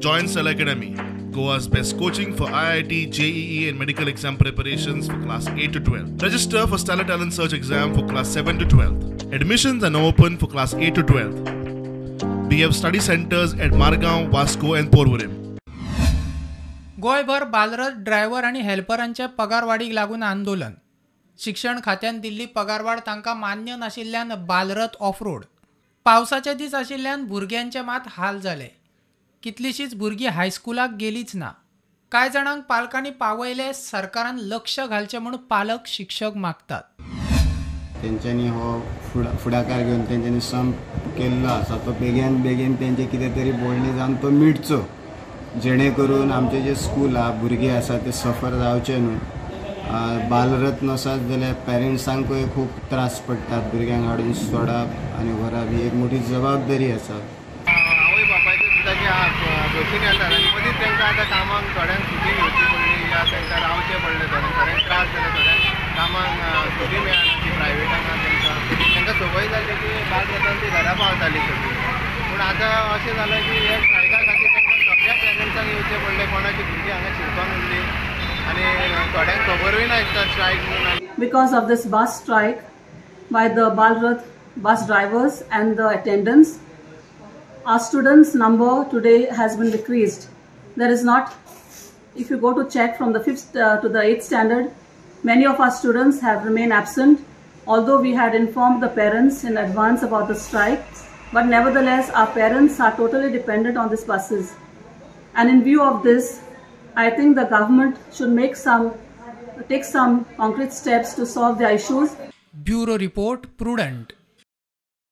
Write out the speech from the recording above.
Join Cell Academy, Goa's best coaching for IIT, JEE and medical exam preparations for class 8 to 12. Register for Stellar Talent Search exam for class 7 to 12. Admissions are now open for class 8 to 12. We have study centers at Margaon, Vasco and Porvorim. गोयभर बालरथ driver आणि हेल्परांच्या पगारवाडीक लागून आंदोलन. शिक्षण खात्यान दिल्ली पगारवाड तांकां मान्य नाशिल्ल्यान बालरथ ऑफरोड. पावसाचे दीस आशिल्ल्यान भुरग्यांचे मात हाल जाले. कितलीशीच भुरगीं हायस्कुलाक गेलीच ना. कांय जाणांक पालकांनी पावयले सरकारान लक्ष घालचें म्हूण पालक शिक्षक मागतात. तेंच्यांनी हो फुडाकार घेवन तेंच्यांनी संप केल्लो आसा तो बेगीन तेंचे कितें तरी बोलणी जावन तो मिटचो, जेणे करून आमचे जे स्कूल आहा भुरगे आसा ते सफर जावचे न्हू. बालरथ नसत जाल्यार पेरंट्सांकूय खूब त्रास पडटात. भुरग्यांक हाडून सोडप आनी व्हरप ही एक मोठी जबाबदारी आसा. आवय बापायचे सुद्दां जे बसीन येतात आनी मदींच तांकां आतां कामाक थोड्यांक सुटी घेवची पडली या तांकां रावचें पडलें. थोड्यांक त्रास जाले, थोड्यांक कामाक सुटी मेळना ती प्रायवेटान तांकां संवय जाली की बालरथान ती घरा पावताली सगळी. पूण आतां अशें जालें की हे स्ट्रायका खातीर तांकां सगळ्या पेरंट्सांक येवचें पडलें. कोणाची भुरगीं हांगा शिरकोन उरली आनी थोड्यांक खबरूय ना दिसता स्ट्रायक म्हणून. Because of this bus strike by the Balrath bus drivers and the attendants, our students' number today has been decreased. There is not, if you go to check from the 5th to the 8th standard, many of our students have remained absent, although we had informed the parents in advance about the strike. But nevertheless, our parents are totally dependent on these buses. And in view of this, I think the government should take some concrete steps to solve their issues. Bureau Report, Prudent.